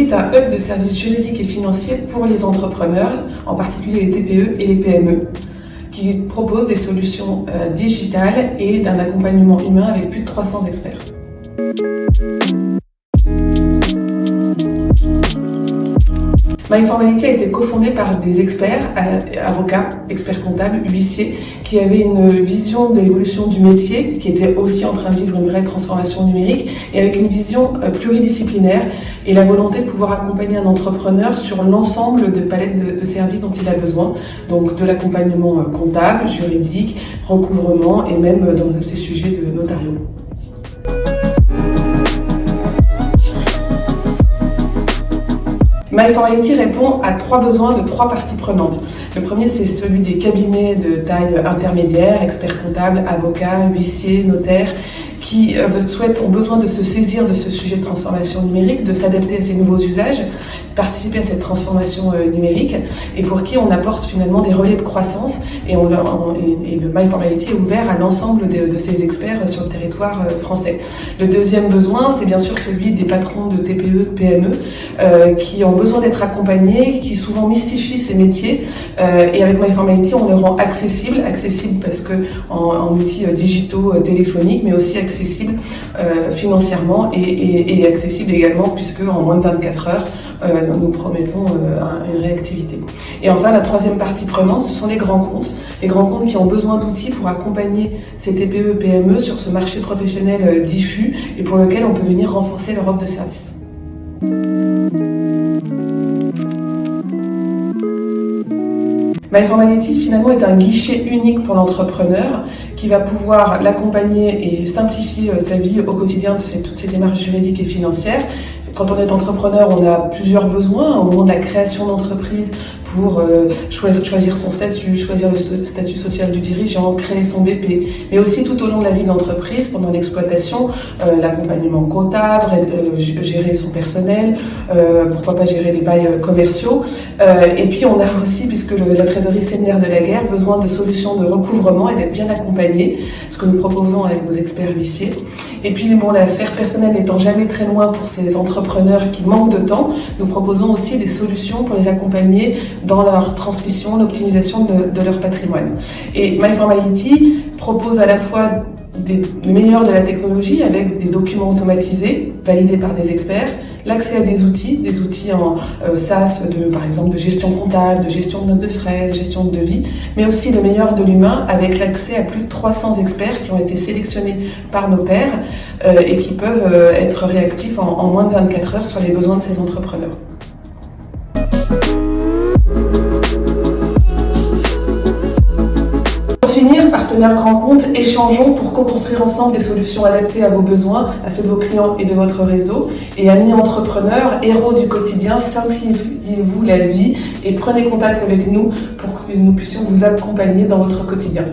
est un hub de services juridiques et financiers pour les entrepreneurs, en particulier les TPE et les PME, qui propose des solutions digitales et d'un accompagnement humain avec plus de 300 experts. MyFormality a été cofondé par des experts, avocats, experts comptables, huissiers, qui avaient une vision de l'évolution du métier, qui était aussi en train de vivre une vraie transformation numérique, et avec une vision pluridisciplinaire et la volonté de pouvoir accompagner un entrepreneur sur l'ensemble de palettes de services dont il a besoin, donc de l'accompagnement comptable, juridique, recouvrement et même dans ces sujets de notariat. MyFormality répond à 3 besoins de 3 parties prenantes. Le premier, c'est celui des cabinets de taille intermédiaire, experts comptables, avocats, huissiers, notaires, qui ont besoin de se saisir de ce sujet de transformation numérique, de s'adapter à ces nouveaux usages, participer à cette transformation numérique, et pour qui on apporte finalement des relais de croissance, et le MyFormality est ouvert à l'ensemble de ces experts sur le territoire français. Le deuxième besoin, c'est bien sûr celui des patrons de TPE, de PME, qui ont besoin d'être accompagnés, qui souvent mystifient ces métiers, et avec MyFormality, on le rend accessible parce que en outils digitaux, téléphoniques, mais aussi accessible financièrement et accessible également puisque en moins de 24 heures, nous promettons une réactivité. Et enfin, la troisième partie prenante, ce sont les grands comptes. Les grands comptes qui ont besoin d'outils pour accompagner ces TPE, PME sur ce marché professionnel diffus et pour lequel on peut venir renforcer leur offre de services. MyFormality finalement est un guichet unique pour l'entrepreneur qui va pouvoir l'accompagner et simplifier sa vie au quotidien de toutes ces démarches juridiques et financières. Quand on est entrepreneur, on a plusieurs besoins au moment de la création d'entreprise pour choisir son statut, choisir le statut social du dirigeant, créer son BP, mais aussi tout au long de la vie de l'entreprise, pendant l'exploitation, l'accompagnement comptable, gérer son personnel, pourquoi pas gérer les bails commerciaux. Et puis on a aussi, puisque la trésorerie c'est le nerf de la guerre, besoin de solutions de recouvrement et d'être bien accompagné, ce que nous proposons avec nos experts huissiers. Et puis bon, la sphère personnelle n'étant jamais très loin pour ces entrepreneurs qui manquent de temps, nous proposons aussi des solutions pour les accompagner dans leur transmission, l'optimisation de leur patrimoine. Et MyFormality propose à la fois le meilleur de la technologie avec des documents automatisés validés par des experts, l'accès à des outils en SaaS, par exemple de gestion comptable, de gestion de notes de frais, de gestion de devis, mais aussi le meilleur de l'humain avec l'accès à plus de 300 experts qui ont été sélectionnés par nos pairs et qui peuvent être réactifs en moins de 24 heures sur les besoins de ces entrepreneurs. Partenaires grands comptes, échangeons pour co-construire ensemble des solutions adaptées à vos besoins, à ceux de vos clients et de votre réseau. Et amis entrepreneurs, héros du quotidien, simplifiez-vous la vie et prenez contact avec nous pour que nous puissions vous accompagner dans votre quotidien.